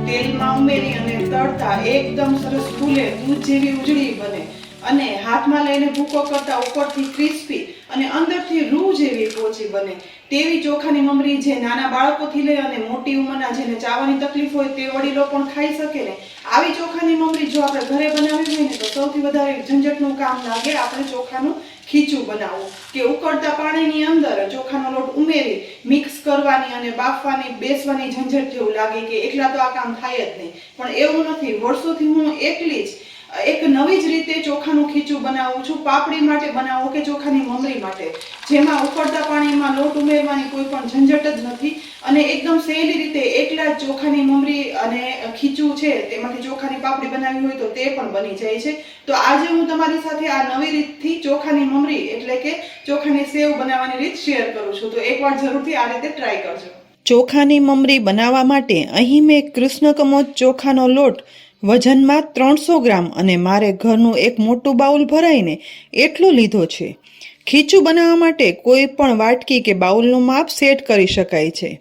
તેલમાં ઉમેરી અને તળતા એકદમ સરસ ફૂલે, દૂધ જેવી ઉજળી બને અને હાથમાં લઈને ભૂકો કરતા ઉપરથી ક્રિસ્પી અને અંદરથી રૂ જેવી પોચી બને તેવી ચોખાની મમરી જે નાના બાળકોથી લઈ અને મોટી ઉંમરના જેને ચાવવાની તકલીફ હોય તે વડીલો પણ ખાઈ શકે ને, આવી ચોખાની મમરી જો આપણે ઘરે બનાવી હોય ને તો સૌથી વધારે ઝંઝટનું કામ લાગે આપણે ચોખાનું ખીચું બનાવવું કે ઉકળતા પાણીની અંદર ચોખાનો લોટ ઉમેરી મિક્સ કરવાની અને બાફવાની બેસવાની ઝંઝટ જેવું લાગે કે એકલા તો આ કામ થાય જ નહીં. પણ એવું નથી. વર્ષોથી હું એકલી જ એક નવી જ રીતે ચોખાનું ખીચું બનાવું છું. પાપડી માટે બનાવો કે ચોખાની મમરી માટે, જેમાં ઉકળતા પાણીમાં લોટ ઉમેરવાની કોઈ પણ ઝંઝટ જ નથી અને એકદમ સહેલી રીતે એકલા જ ચોખાની મમરી અને ખીચું છે તેમાંથી ચોખાની પાપડી બનાવી હોય તો તે પણ બની જાય છે. તો આજે હું તમારી સાથે આ નવી રીતથી ચોખાની મમરી એટલે કે ચોખાની સેવ બનાવવાની રીત શેર કરું છું. તો એકવાર જરૂરથી આ રીતે ટ્રાય કરજો. ચોખાની મમરી બનાવવા માટે અહીં મેં કૃષ્ણ કમોદ ચોખાનો લોટ વજનમાં 300 ગ્રામ અને મારે ઘરનું એક મોટું બાઉલ ભરાઈને એટલો લીધો છે. ખીચું બનાવવા માટે કોઈ પણ વાટકી કે બાઉલનું માપ સેટ કરી શકાય છે.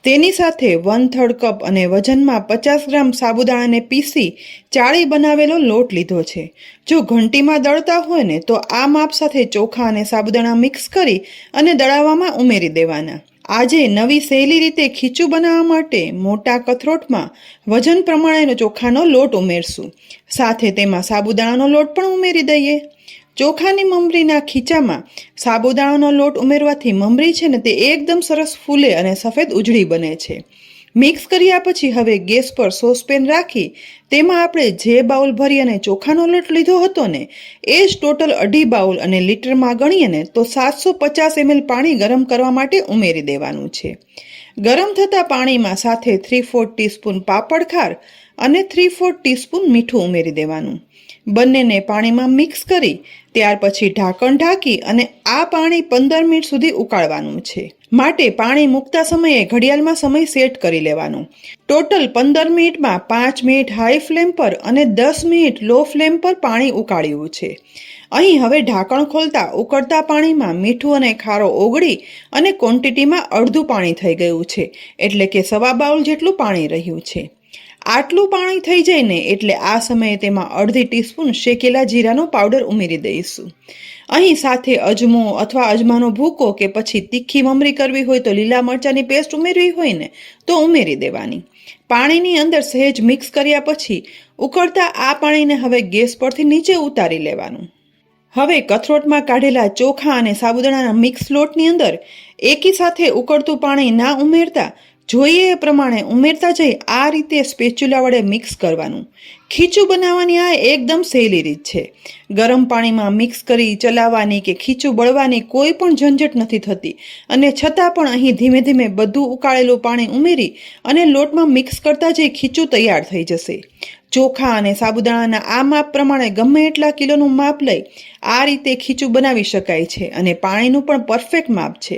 તેની સાથે 1/3 કપ અને વજનમાં 50 ગ્રામ સાબુદાણાને પીસી ચાળી બનાવેલો લોટ લીધો છે. જો ઘંટીમાં દળતા હોય ને તો આ માપ સાથે ચોખા અને સાબુદાણા મિક્સ કરી અને દળાવવામાં ઉમેરી દેવાના. આજે નવી સહેલી રીતે ખીચું બનાવવા માટે મોટા કથરોટમાં વજન પ્રમાણેનો ચોખાનો લોટ ઉમેરશું. સાથે તેમાં સાબુદાણાનો લોટ પણ ઉમેરી દઈએ. ચોખાની મમરીના ખીચામાં સાબુદાણાનો લોટ ઉમેરવાથી મમરી છે ને તે એકદમ સરસ ફૂલે અને સફેદ ઉજળી બને છે. મિક્સ કર્યા પછી હવે ગેસ પર સોસપેન રાખી તેમાં આપણે જે બાઉલ ભરી અને ચોખાનો લોટ લીધો હતો ને એ જ ટોટલ 2.5 બાઉલ અને લીટરમાં ગણીએ ને તો 750 ml પાણી ગરમ કરવા માટે ઉમેરી દેવાનું છે. ગરમ થતા પાણીમાં સાથે 3/4 ટીસ્પૂન પાપડ ખાર અને 3/4 ટીસ્પૂન મીઠું ઉમેરી દેવાનું. બંનેને પાણીમાં મિક્સ કરી ત્યાર પછી ઢાંકણ ઢાંકી અને આ પાણી 15 મિનિટ સુધી ઉકાળવાનું છે. માટે પાણી મૂકતા સમયે ઘડિયાળમાં સમય સેટ કરી લેવાનો. ટોટલ 15 મિનિટમાં 5 મિનિટ હાઈ ફ્લેમ પર અને 10 મિનિટ લો ફ્લેમ પર પાણી ઉકાળ્યું છે. અહીં હવે ઢાંકણ ખોલતા ઉકળતા પાણીમાં મીઠું અને ખારો ઓગળી અને ક્વોન્ટિટીમાં અડધું પાણી થઈ ગયું છે, એટલે કે 1/2 બાઉલ જેટલું પાણી રહ્યું છે. આટલું પાણી થઈ જાય ને એટલે આ સમયે તેમાં 1/2 ટીસ્પૂન શેકેલા જીરાનો પાવડર ઉમેરી દઈશું. અહીં સાથે અજમો અથવા અજમાનો ભૂકો કે પછી તીખી મમરી કરવી હોય તો લીલા મરચાંની પેસ્ટ ઉમેરવી હોય ને તો ઉમેરી દેવાની. પાણીની અંદર સહેજ મિક્સ કર્યા પછી ઉકળતા આ પાણીને હવે ગેસ પરથી નીચે ઉતારી લેવાનું. હવે કથરોટમાં કાઢેલા ચોખા અને સાબુદાણાના મિક્સ લોટની અંદર એકી સાથે ઉકળતું પાણી ના ઉમેરતા જોઈએ એ પ્રમાણે ઉમેરતા જઈ આ રીતે સ્પેચ્યુલા વડે મિક્સ કરવાનું. ખીચું બનાવવાની આ એકદમ સહેલી રીત છે. ગરમ પાણીમાં મિક્સ કરી ચલાવવાની કે ખીચું બળવાની કોઈ પણ ઝંઝટ નથી થતી અને છતાં પણ અહીં ધીમે ધીમે બધું ઉકાળેલું પાણી ઉમેરી અને લોટમાં મિક્સ કરતા જઈ ખીચું તૈયાર થઈ જશે. ચોખા અને સાબુદાણાના આ માપ પ્રમાણે ગમે એટલા કિલોનું માપ લઈ આ રીતે ખીચું બનાવી શકાય છે અને પાણીનું પણ પરફેક્ટ માપ છે.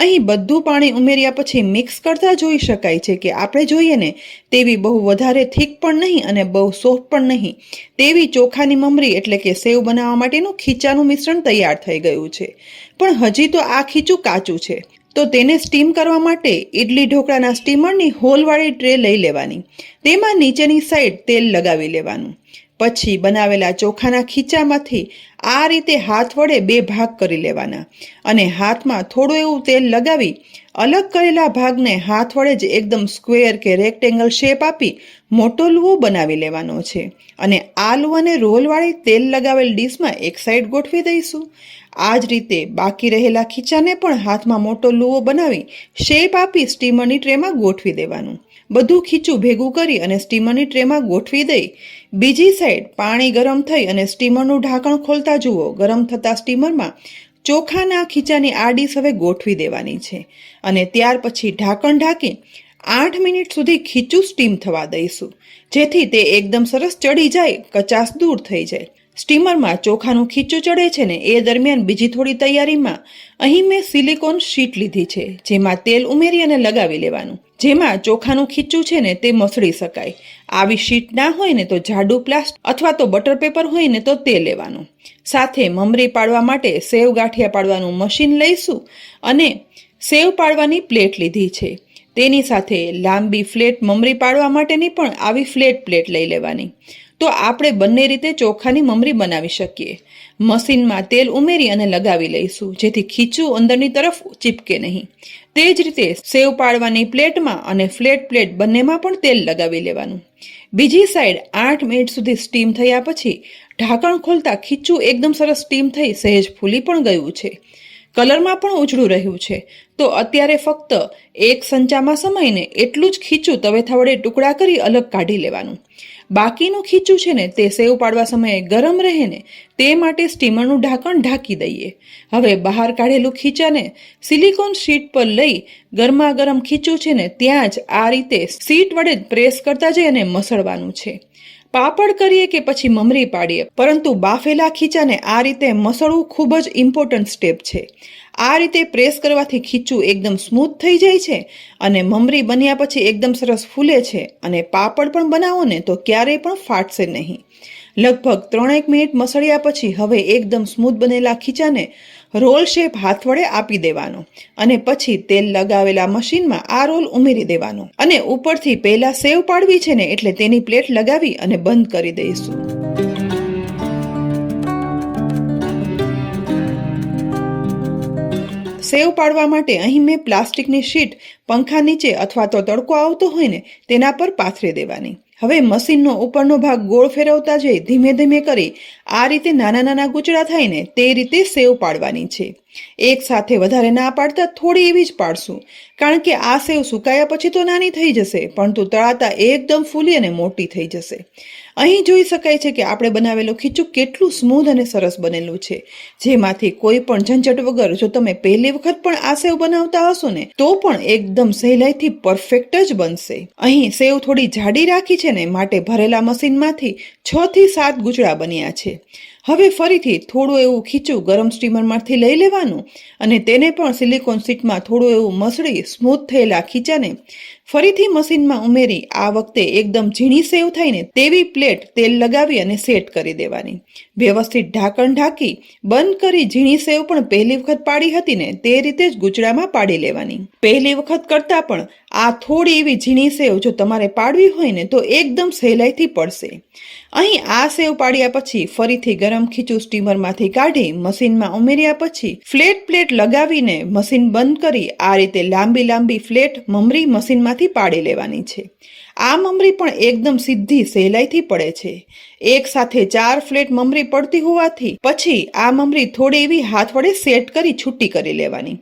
અહીં બધું પાણી ઉમેર્યા પછી મિક્સ કરતા જોઈ શકાય છે કે આપણે જોઈએ ને તેવી બહુ વધારે થીક પણ નહીં અને બહુ સોફ્ટ પણ નહીં તેવી ચોખાની મમરી એટલે કે સેવ બનાવવા માટેનું ખીચાનું મિશ્રણ તૈયાર થઈ ગયું છે. પણ હજી તો આ ખીચું કાચું છે. તો તેને સ્ટીમ કરવા માટે ઇડલી ઢોકળાના સ્ટીમરની હોલવાળી ટ્રે લઈ લેવાની. તેમાં નીચેની સાઈડ તેલ લગાવી લેવાનું. પછી બનાવેલા ચોખાના ખીચામાંથી આ રીતે હાથ વડે 2 ભાગ કરી લેવાના અને હાથમાં થોડું એવું તેલ લગાવી અલગ કરેલા ભાગને હાથ વડે જ એકદમ સ્ક્વેર કે રેક્ટેંગલ શેપ આપી મોટો લુવો બનાવી લેવાનો છે અને આ લુવાને રોલવાળી તેલ લગાવેલ ડીશમાં એક સાઈડ ગોઠવી દઈશું. આ જ રીતે બાકી રહેલા ખીચાને પણ હાથમાં મોટો લુવો બનાવી શેપ આપી સ્ટીમરની ટ્રેમાં ગોઠવી દેવાનું. બધું ખીચું ભેગું કરી અને સ્ટીમરની ટ્રેમાં ગોઠવી દઈ બીજી સાઈડ પાણી ગરમ થઈ અને સ્ટીમરનું ઢાંકણ ખોલતા જુઓ ગરમ થતા સ્ટીમરમાં ચોખાના ખીચાની આ ડીશ હવે ગોઠવી દેવાની છે અને ત્યાર પછી ઢાંકણ ઢાંકી 8 મિનિટ સુધી ખીચું સ્ટીમ થવા દઈશું, જેથી તે એકદમ સરસ ચડી જાય, કચાશ દૂર થઈ જાય. સ્ટીમરમાં ચોખાનું ખીચું ચડે છે ને એ દરમિયાન બીજી થોડી તૈયારીમાં અહીં મેં સિલિકોન શીટ લીધી છે, જેમાં તેલ ઉમેરી અને લગાવી લેવાનું. જેમાં ચોખાનું ખીચું છે ને તે મસળી શકાય. આવી શીટ ના હોય ને તો જાડું પ્લાસ્ટિક અથવા તો બટર પેપર હોય ને તો તે લેવાનું. સાથે મમરી પાડવા માટે સેવ ગાંઠિયા પાડવાનું મશીન લઈશું અને સેવ પાડવાની પ્લેટ લીધી છે. તેની સાથે લાંબી ફ્લેટ મમરી પાડવા માટેની પણ આવી ફ્લેટ પ્લેટ લઈ લેવાની. તો આપણે બંને રીતે ચોખાની મમરી બનાવી શકીએ. મશીનમાં તેલ ઉમેરી અને લગાવી લઈશું, જેથી ખીચું અંદરની તરફ ચીપકે નહીં. તે જ રીતે સેવ પાડવાની પ્લેટમાં અને ફ્લેટ પ્લેટ બંનેમાં પણ તેલ લગાવી લેવાનું. બીજી સાઈડ 8 મિનિટ સુધી સ્ટીમ થયા પછી ઢાંકણ ખોલતા ખીચું એકદમ સરસ સ્ટીમ થઈ સહેજ ફૂલી પણ ગયું છે. કલરમાં પણ ઉજળું રહ્યું છે. તો અત્યારે ફક્ત એક સંચામાં સમાઈને એટલું જ ખીચું તવેથા વડે ટુકડા કરી અલગ કાઢી લેવાનું. બાકીનું ખીચું છે ને તે સેવ પાડવા સમયે ગરમ રહે ને તે માટે સ્ટીમરનું ઢાંકણ ઢાંકી દઈએ. હવે બહાર કાઢેલું ખીચાને સિલિકોન શીટ પર લઈ ગરમા ગરમ ખીચું છે ને ત્યાં જ આ રીતે શીટ વડે પ્રેસ કરતા જઈ અને મસળવાનું છે. પાપડ કરીએ કે પછી મમરી પાડીએ, પરંતુ બાફેલા ખીચાને આ રીતે મસળવું ખૂબ જ ઇમ્પોર્ટન્ટ સ્ટેપ છે. આ રીતે પ્રેસ કરવાથી ખીચું એકદમ સ્મૂથ થઈ જાય છે અને મમરી બન્યા પછી એકદમ સરસ ફૂલે છે અને પાપડ પણ બનાવો ને તો ક્યારેય પણ ફાટશે નહીં. લગભગ 3-1 મિનિટ મસળ્યા પછી હવે એકદમ સ્મૂથ બનેલા ખીચાને રોલ શેપ હાથ વડે આપી દેવાનો અને પછી તેલ લગાવેલા મશીનમાં આ રોલ ઉમેરી દેવાનો અને ઉપરથી પહેલા સેવ પાડવી છે ને એટલે તેની પ્લેટ લગાવી અને બંધ કરી દઈશું. સેવ પાડવા માટે અહીં મેં પ્લાસ્ટિકની શીટ પંખા નીચે અથવા તો તડકો આવતો હોય ને તેના પર પાથરી દેવાની. હવે મશીનનો ઉપરનો ભાગ ગોળ ફેરવતા જઈ ધીમે ધીમે કરી આ રીતે નાના નાના ગુચડા થાય ને તે રીતે સેવ પાડવાની છે. એક સાથે વધારે ના પાડતા થોડી એવી જ પાડશું, કારણ કે આ સેવ સુકાયા પછી તો નાની થઈ જશે, પરંતુ તળાતા એકદમ ફૂલી અને મોટી થઈ જશે. અહીં જોઈ શકાય છે કે આપણે બનાવેલું ખીચું કેટલું સ્મૂથ અને સરસ બનેલું છે, જેમાંથી કોઈ પણ ઝંઝટ વગર જો તમે પહેલી વખત પણ આ સેવ બનાવતા હશો ને તો પણ એકદમ સહેલાઈથી પરફેક્ટ જ બનશે. અહીં સેવ થોડી જાડી રાખી છે ને માટે ભરેલા મશીનમાંથી 6 થી 7 ગુચડા બન્યા છે. હવે ફરીથી થોડું એવું ખીચું ગરમ સ્ટીમરમાંથી લઈ લેવાનું અને તેને પણ સિલિકોન શીટમાં થોડું એવું મસળી સ્મૂથ થયેલા ખીચાને ફરીથી મશીનમાં ઉમેરી આ વખતે એકદમ ઝીણી સેવ થાય ને તેવી પ્લેટ તેલ લગાવી અને સેટ કરી દેવાની. વ્યવસ્થિત ઢાંકણ ઢાંકી બંધ કરી ઝીણી સેવ પણ પહેલી વખત પાડી હતી ને તે રીતે જ ગુચડામાં પાડી લેવાની. પહેલી વખત કરતા પણ આ થોડી એવી ઝીણી સેવ જો તમારે પાડવી હોય ને તો એકદમ સહેલાઈથી પડશે. અહીં આ સેવ પાડ્યા પછી ફરીથી ગરમ ખીચું સ્ટીમરમાંથી કાઢી મશીનમાં ઉમેર્યા પછી ફ્લેટ પ્લેટ લગાવીને મશીન બંધ કરી આ રીતે લાંબી લાંબી ફ્લેટ મમરી મશીનમાંથી પાડી લેવાની છે. આ મમરી પણ એકદમ સીધી સહેલાઈથી પડે છે. એક સાથે 4 ફ્લેટ મમરી પડતી હોવાથી પછી આ મમરી થોડી એવી હાથ વડે સેટ કરી છૂટી કરી લેવાની.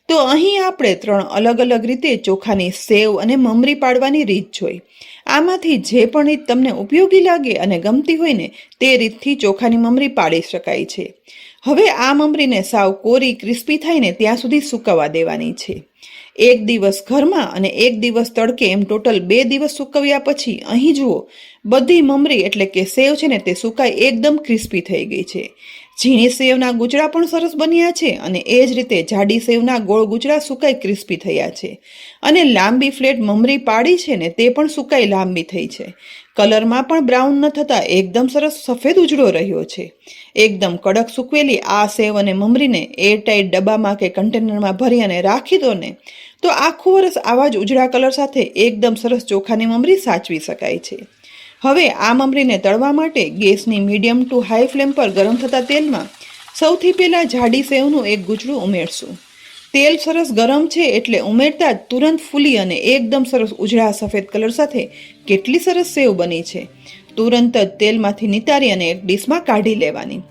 તો અહીં આપણે 3 અલગ અલગ રીતે ચોખાની સેવ અને મમરી પાડવાની રીત જોઈ. આમાંથી જે પણ રીત તમને ઉપયોગી લાગે અને ગમતી હોય ને તે રીતથી ચોખાની મમરી પાડી શકાય છે. હવે આ મમરીને સાવ કોરી ક્રિસ્પી થાય ને ત્યાં સુધી સુકવવા દેવાની છે. 1 દિવસ ઘરમાં અને 1 દિવસ તડકે એમ ટોટલ 2 દિવસ સુકવ્યા પછી અહીં જુઓ બધી મમરી એટલે કે સેવ છે ને તે સુકાઈ એકદમ ક્રિસ્પી થઈ ગઈ છે. ઝીણી સેવના ગુચડા પણ સરસ બન્યા છે અને એ જ રીતે જાડી સેવના ગોળ ગુચડા સુકાઈ ક્રિસ્પી થયા છે અને લાંબી ફ્લેટ મમરી પાડી છે ને તે પણ સુકાઈ લાંબી થઈ છે. કલરમાં પણ બ્રાઉન ન થતા એકદમ સરસ સફેદ ઉજળો રહ્યો છે. એકદમ કડક સૂકવેલી આ સેવ અને મમરીને એરટાઈટ ડબ્બામાં કે કન્ટેનરમાં ભરી અને રાખી દો ને તો આખું વર્ષ આવા જ ઉજળા કલર સાથે એકદમ સરસ ચોખાની મમરી સાચવી શકાય છે. હવે આ મમરીને તળવા માટે ગેસની મીડિયમ ટુ હાઈ ફ્લેમ પર ગરમ થતા તેલમાં સૌથી પહેલાં જાડી સેવનું એક ગુચડું ઉમેરશું. તેલ સરસ ગરમ છે એટલે ઉમેરતા જ તુરંત ફૂલી અને એકદમ સરસ ઉજળા સફેદ કલર સાથે કેટલી સરસ સેવ બની છે. તુરંત જ તેલમાંથી નિતારી અને એક ડીશમાં કાઢી લેવાની.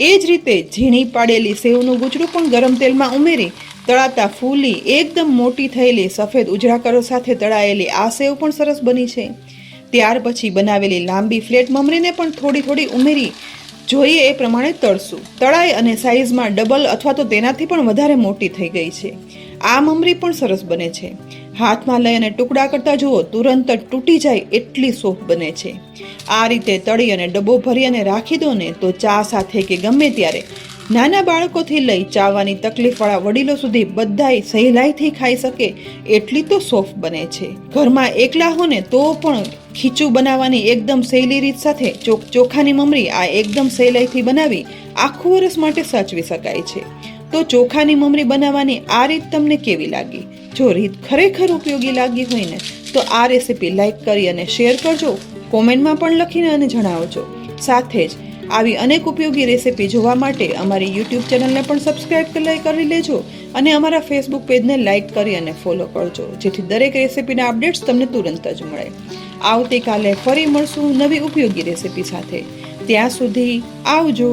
એ જ રીતે ઝીણી પાડેલી સેવનું ગુચડું પણ ગરમ તેલમાં ઉમેરી તળાતા ફૂલી એકદમ મોટી થયેલી સફેદ ઉજળા કલર સાથે તળાયેલી આ સેવ પણ સરસ બની છે. ત્યાર પછી બનાવેલી લાંબી ફ્લેટ મમરીને પણ થોડી થોડી ઉમેરી જોઈએ એ પ્રમાણે તળશું. તળાઈ અને સાઈઝમાં ડબલ અથવા તો તેનાથી પણ વધારે મોટી થઈ ગઈ છે. આ મમરી પણ સરસ બને છે. હાથમાં લઈ અને ટુકડા કરતા જુઓ તુરંત જ તૂટી જાય એટલી સોફ્ટ બને છે. આ રીતે તળી અને ડબ્બો ભરી અને રાખી દો ને તો ચા સાથે કે ગમે ત્યારે નાના બાળકોથી લઈ ચાવવાની તકલીફવાળા વડીલો સુધી બધાય સહેલાઈથી ખાઈ શકે એટલી તો સોફ્ટ બને છે. ઘરમાં એકલા હો ને તો પણ ખીચું બનાવવાની એકદમ સહેલી રીત સાથે ચોખાની મમરી આ એકદમ સહેલાઈથી બનાવી આખું વર્ષ માટે સાચવી શકાય છે. તો ચોખાની મમરી બનાવવાની આ રીત તમને કેવી લાગી? જો રીત ખરેખર ઉપયોગી લાગી હોય ને તો આ રેસીપી લાઈક કરી અને શેર કરજો, કોમેન્ટમાં પણ લખીને અને જણાવજો. સાથે જ આવી અનેક ઉપયોગી રેસીપી જોવા માટે અમારી યુટ્યુબ ચેનલને પણ સબસ્ક્રાઇબ કરી લેજો અને અમારા ફેસબુક પેજને લાઈક કરી અને ફોલો કરજો, જેથી દરેક રેસીપીના અપડેટ્સ તમને તુરંત જ મળે. આવતીકાલે ફરી મળશું નવી ઉપયોગી રેસીપી સાથે. ત્યાં સુધી આવજો.